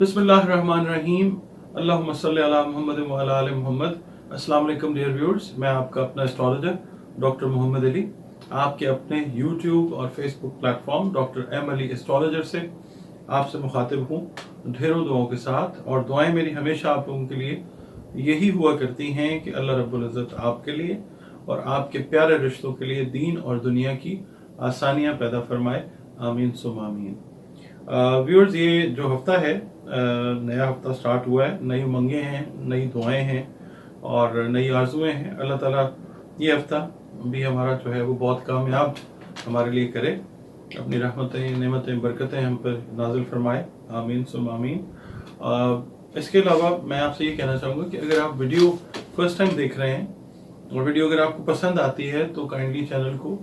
बिस्मिल्लाहिर्रहमानिर्रहीम। अल्लाहुम्मा सल्ली अला मुहम्मद व अला आलि मुहम्मद। अस्सलाम वालेकुम डियर व्यूअर्स, मैं आपका अपना एस्ट्रोलॉजर डॉक्टर मोहम्मद अली आपके अपने यूट्यूब और Facebook platform doctor M Ali astrologer से आपसे मुखातिब हूँ ढेरों दुआओं के साथ। और दुआएं मेरी हमेशा आप लोगों के लिए यही हुआ करती हैं कि अल्लाह रब्बुल इज़्ज़त आपके लिए और आपके प्यारे रिश्तों के लिए दीन और दुनिया की आसानियाँ पैदा फरमाए। आमीन सुम आमीन। व्यूअर्स, ये जो हफ्ता है, नया हफ्ता स्टार्ट हुआ है, नई उमंगें हैं, नई दुआएं हैं और नई आरजुएं हैं। अल्लाह ताला ये हफ्ता भी हमारा जो है वो बहुत कामयाब हमारे लिए करे, अपनी रहमतें नेमतें बरकतें हम पर नाजिल फरमाए। आमीन सुम आमीन। इसके अलावा मैं आपसे ये कहना चाहूँगा कि अगर आप वीडियो फर्स्ट टाइम देख रहे हैं और वीडियो अगर आपको पसंद आती है तो काइंडली चैनल को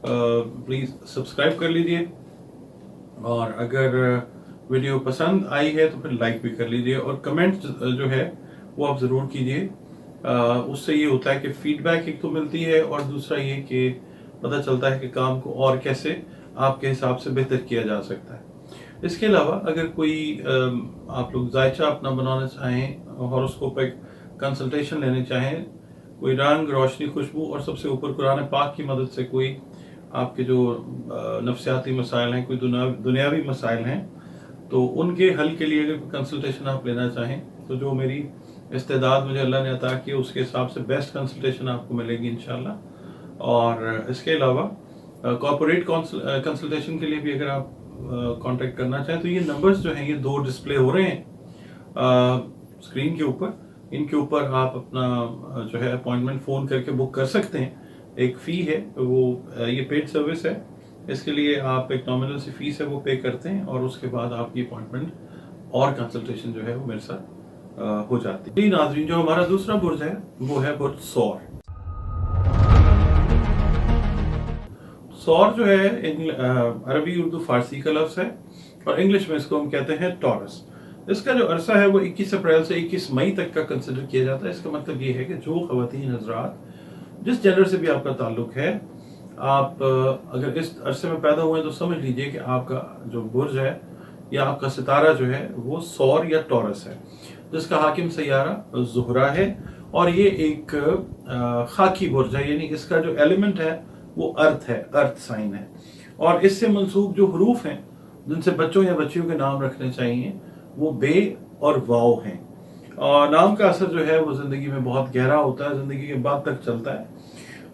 प्लीज़ सब्सक्राइब कर लीजिए, और अगर वीडियो पसंद आई है तो फिर लाइक भी कर लीजिए और कमेंट जो है वो आप ज़रूर कीजिए। उससे ये होता है कि फीडबैक एक तो मिलती है और दूसरा ये कि पता चलता है कि काम को और कैसे आपके हिसाब से बेहतर किया जा सकता है। इसके अलावा अगर कोई आप लोग जायचा अपना बनाना चाहें, हॉरोस्कोपिक कंसल्टेशन लेने चाहें, कोई रंग रोशनी खुशबू और सबसे ऊपर कुरान पाक की मदद से कोई आपके जो नफ्सियाती मसाइल हैं, कोई दुनियावी मसाइल हैं, तो उनके हल के लिए अगर कंसल्टेशन आप लेना चाहें तो जो मेरी इस्तेदाद मुझे अल्लाह ने अता की उसके हिसाब से बेस्ट कंसल्टेशन आपको मिलेगी इंशाल्लाह। और इसके अलावा कॉर्पोरेट कंसल्टेशन के लिए भी अगर आप कांटेक्ट करना चाहें तो ये नंबर्स जो हैं ये दो डिस्प्ले हो रहे हैं स्क्रीन के ऊपर। इनके ऊपर आप अपना जो है अपॉइंटमेंट फ़ोन करके बुक कर सकते हैं। एक फ़ी है वो, ये पेड सर्विस है, इसके लिए आप एक नॉमिनल सी फीस है वो पे करते हैं और उसके बाद आपकी अपॉइंटमेंट और कंसल्टेशन जो है वो मेरे साथ हो जाती है। नाज़रीन, जो हमारा दूसरा बुर्ज है वो है बुर्ज सौर। सौर जो है अरबी उर्दू फारसी का लफ्ज़ है और इंग्लिश में इसको हम कहते हैं टॉरस। इसका जो अरसा है वो 21 अप्रैल से 21 मई तक का कंसिडर किया जाता है। इसका मतलब ये है कि जो ख़वातीन हज़रात जिस जेंडर से भी आपका ताल्लुक है, आप अगर इस अरसे में पैदा हुए हैं तो समझ लीजिए कि आपका जो बुर्ज है या आपका सितारा जो है वो सौर या टॉरस है, जिसका हाकिम सैयारा ज़ुहरा है और ये एक खाकी बुर्ज है, यानी इसका जो एलिमेंट है वो अर्थ है, अर्थ साइन है। और इससे मंसूब जो हरूफ हैं जिनसे बच्चों या बच्चियों के नाम रखने चाहिए वो बे और वाव हैं। और नाम का असर जो है वो ज़िंदगी में बहुत गहरा होता है, ज़िंदगी के बाद तक चलता है।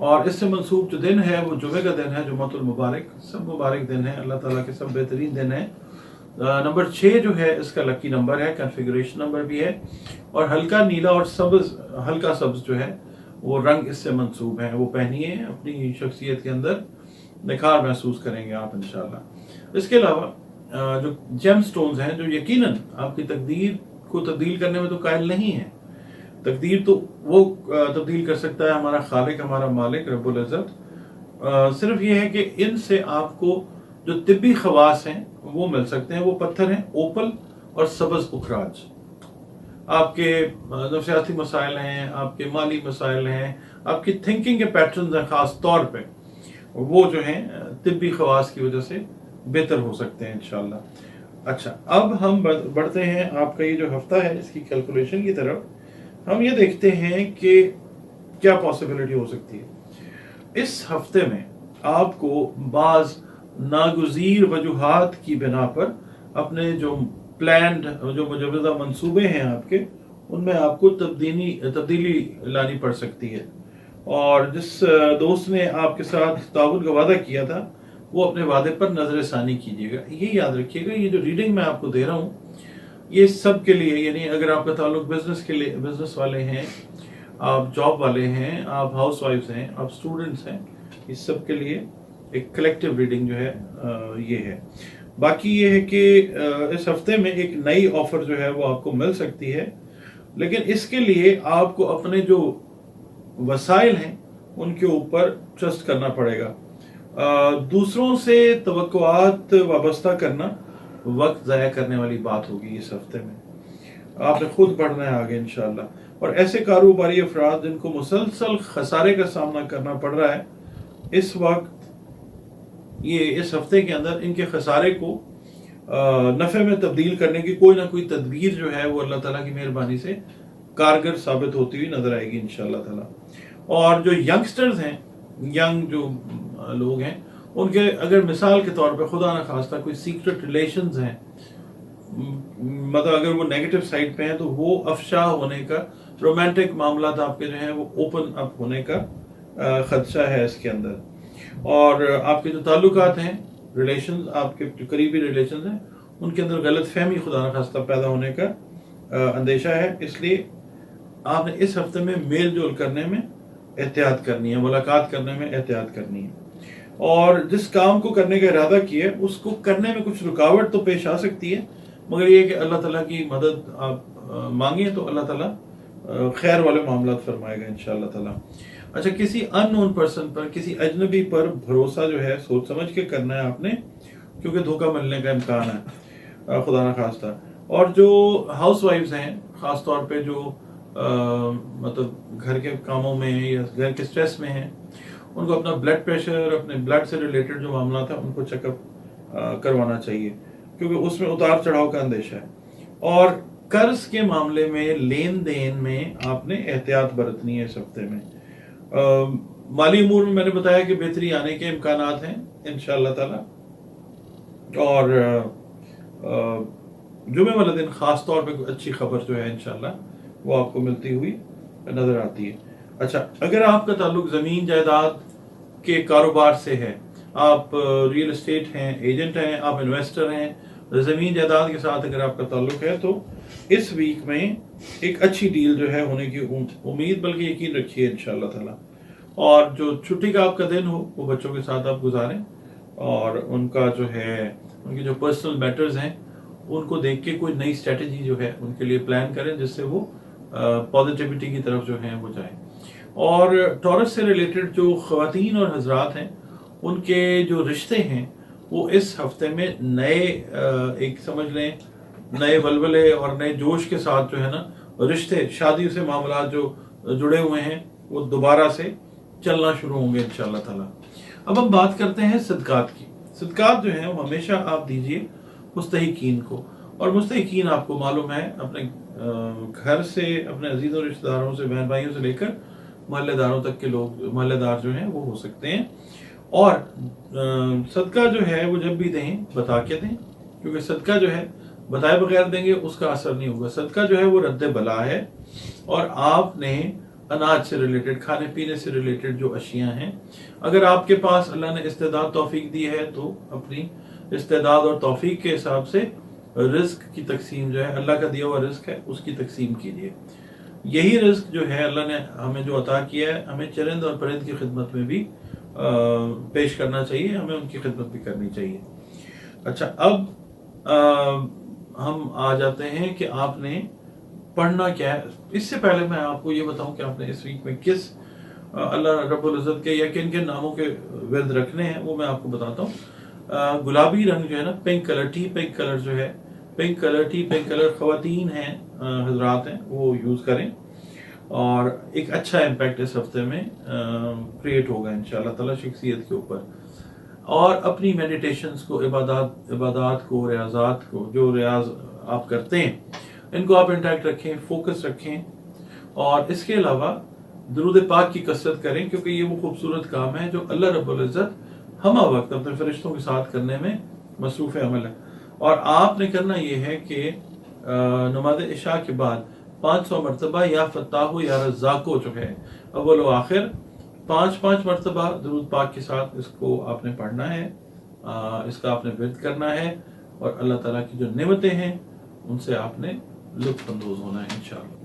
और इससे मंसूब जो दिन है वो जुमे का दिन है, जुम्मतुल मुबारक। सब मुबारक दिन है, अल्लाह ताला के सब बेहतरीन दिन है। नंबर 6 जो है इसका लकी नंबर है, कन्फिगरेशन नंबर भी है और हल्का नीला और सब्ज, हल्का सब्ज जो है वो रंग इससे मंसूब हैं। वो पहनिए, अपनी शख्सियत के अंदर निखार महसूस करेंगे आप इंशाल्लाह। इसके अलावा जो जेम स्टोन्स हैं जो यकीनन आपकी तकदीर को तब्दील करने में तो कायल नहीं है, तकदीर तो वो तब्दील कर सकता है हमारा खालिक, हमारा मालिक रब्बुल इज़्ज़त। सिर्फ ये है कि इनसे आपको जो तिब्बी खवास हैं वो मिल सकते हैं। वो पत्थर हैं ओपल और सब्ज़ पुखराज। आपके नफ्सियाती मसाइल हैं, आपके माली मसाइल हैं, आपकी थिंकिंग के पैटर्न हैं, ख़ास तौर पे वो जो हैं तिब्बी खवास की वजह से बेहतर हो सकते हैं इंशाल्लाह। अच्छा, अब हम बढ़ते हैं आपका ये जो हफ्ता है इसकी कैलकुलेशन की तरफ। हम ये देखते हैं कि क्या पॉसिबिलिटी हो सकती है। इस हफ्ते में आपको बाज़ नागुज़ीर वजूहात की बिना पर अपने जो प्लान्ड, जो मुजव्वज़ा मंसूबे हैं आपके, उनमें आपको तब्दीली लानी पड़ सकती है। और जिस दोस्त ने आपके साथ ताउन का वादा किया था वो अपने वादे पर नजर षानी कीजिएगा। ये याद रखिएगा, ये जो रीडिंग मैं आपको दे रहा हूँ ये सब के लिए, यानी अगर आपका ताल्लुक बिजनेस के लिए, बिजनेस वाले हैं, आप जॉब वाले हैं, आप हाउस वाइफ्स हैं, आप स्टूडेंट्स हैं, इस सब के लिए एक कलेक्टिव रीडिंग जो है ये है। बाकी ये है कि इस हफ्ते में एक नई ऑफर जो है वो आपको मिल सकती है, लेकिन इसके लिए आपको अपने जो वसाइल हैं उनके ऊपर ट्रस्ट करना पड़ेगा। दूसरों से तवक्कुआत वाबस्ता करना वक्त ज़ाया करने वाली बात होगी। इस हफ्ते में आपने खुद बढ़ना है आगे इंशाल्लाह। और ऐसे कारोबारी अफराद जिनको मुसलसल खसारे का सामना करना पड़ रहा है इस वक्त, ये इस हफ्ते के अंदर इनके खसारे को नफ़े में तब्दील करने की कोई ना कोई तदबीर जो है वो अल्लाह ताला की मेहरबानी से कारगर साबित होती हुई नज़र आएगी इंशाअल्लाह ताला। और जो यंगस्टर्स हैं, यंग जो लोग हैं, उनके अगर मिसाल के तौर पे खुदा न खास्ता कोई सीक्रेट रिलेशंस हैं, मतलब अगर वो नेगेटिव साइड पे हैं, तो वो अफशा होने का, रोमांटिक मामला आपके जो हैं वो ओपन अप होने का खदशा है इसके अंदर। और आपके जो ताल्लुकात हैं, रिलेशंस, आपके जो करीबी रिलेशंस हैं, उनके अंदर गलत फहमी खुदा न खास्ता पैदा होने का अंदेशा है। इसलिए आपने इस हफ्ते में मेल जोल करने में एहतियात करनी है, मुलाकात करने में एहतियात करनी है। और जिस काम को करने का इरादा किया है उसको करने में कुछ रुकावट तो पेश आ सकती है, मगर ये कि अल्लाह ताला की मदद आप मांगिए तो अल्लाह ताला खैर वाले मामला फरमाएगा इंशाअल्लाह ताला। अच्छा, किसी अननोन पर्सन पर, किसी अजनबी पर भरोसा जो है सोच समझ के करना है आपने, क्योंकि धोखा मिलने का इम्कान है खुदा न खास्ता। और जो हाउस वाइफ्स हैं, ख़ास तौर पे जो मतलब घर के कामों में या घर के स्ट्रेस में हैं, उनको अपना ब्लड प्रेशर, अपने ब्लड से रिलेटेड जो मामला था उनको चेकअप करवाना चाहिए, क्योंकि उसमें उतार चढ़ाव का अंदेशा है। और कर्ज के मामले में, लेन देन में आपने एहतियात बरतनी है इस हफ्ते में। माली अमूर में मैंने बताया कि बेहतरी आने के इम्कानात हैं इंशाअल्लाह ताला। और जुमे वाले दिन ख़ास तौर पे अच्छी खबर जो है इंशाअल्लाह वो आपको मिलती हुई नज़र आती है। अच्छा, अगर आपका ताल्लुक ज़मीन जायदाद के कारोबार से है, आप रियल एस्टेट हैं, एजेंट हैं, आप इन्वेस्टर हैं, ज़मीन जायदाद के साथ अगर आपका ताल्लुक है, तो इस वीक में एक अच्छी डील जो है होने की उम्मीद, बल्कि यकीन रखिए इंशाअल्लाह ताला। और जो छुट्टी का आपका दिन हो वो बच्चों के साथ आप गुजारें, और उनका जो है, उनके जो पर्सनल मैटर्स हैं उनको देख के कोई नई स्ट्रेटजी जो है उनके लिए प्लान करें, जिससे वो पॉजिटिविटी की तरफ जो है वो जाए। और टॉरस से रिलेटेड जो ख़वातीन और हजरात हैं, उनके जो रिश्ते हैं वो इस हफ्ते में नए, एक समझ लें नए वलवले और नए जोश के साथ जो है ना, रिश्ते, शादी से मामला जो जुड़े हुए हैं वो दोबारा से चलना शुरू होंगे इंशाअल्लाह ताला। अब हम बात करते हैं सदकात की। सदकात जो है वो हमेशा आप दीजिए मुस्तहिकीन को। और मुस्तहिकीन आपको मालूम है, अपने घर से, अपने अजीज़ों रिश्तेदारों से, बहन भाइयों से लेकर मोहल्लेदारों तक के लोग, मोहल्लेदार जो हैं वो हो सकते हैं। और सदका जो है वो जब भी दें बता के दें, क्योंकि सदका जो है बताए बगैर देंगे उसका असर नहीं होगा। सदका जो है वो रद्द बला है, और आपने अनाज से रिलेटेड, खाने पीने से रिलेटेड जो अशियाँ हैं, अगर आपके पास अल्लाह ने इस्तेदाद तौफीक दी है तो अपनी इस्तेदाद और तौफीक के हिसाब से रिस्क की तकसीम जो है, अल्लाह का दिया हुआ रिस्क है उसकी तकसीम कीजिए। यही रिस्क जो है अल्लाह ने हमें जो अता किया है, हमें चरिंद और परिंद की खिदमत में भी पेश करना चाहिए, हमें उनकी खिदमत भी करनी चाहिए। अच्छा, अब हम आ जाते हैं कि आपने पढ़ना क्या है। इससे पहले मैं आपको ये बताऊं कि आपने इस वीक में किस अल्लाह रब्बुल इज़्ज़त के या किन किन नामों के विर्द रखने हैं, वो मैं आपको बताता हूँ। गुलाबी रंग जो है ना, pink colour, T pink colour जो है, pink colour, T pink colour ख़वातीन हैं, हजरात हैं, वो यूज़ करें, और एक अच्छा इम्पैक्ट इस हफ्ते में क्रिएट होगा इंशाअल्लाह ताला शख्सियत के ऊपर। और अपनी मेडिटेशंस को, इबादात को, रियाज़ात को, जो रियाज आप करते हैं, इनको आप इंटैक्ट रखें, फोकस रखें। और इसके अलावा दुरूद पाक की कसरत करें, क्योंकि ये वो खूबसूरत काम है जो अल्लाह रब्बुल इज़्ज़त हमा वक्त अपने फरिश्तों के साथ करने में मसरूफ़ अमल है। और आपने करना ये है कि नमाज इशा के बाद 500 मरतबा या फत्ताहु या रज़्ज़ाक़ो जो है अव्वल व आखिर 5-5 मरतबा दुरूद पाक के साथ इसको आपने पढ़ना है, इसका आपने विर्द करना है, और अल्लाह ताला की जो नेमतें हैं उनसे आपने लुत्फ़ अंदोज़ होना है इंशाअल्लाह।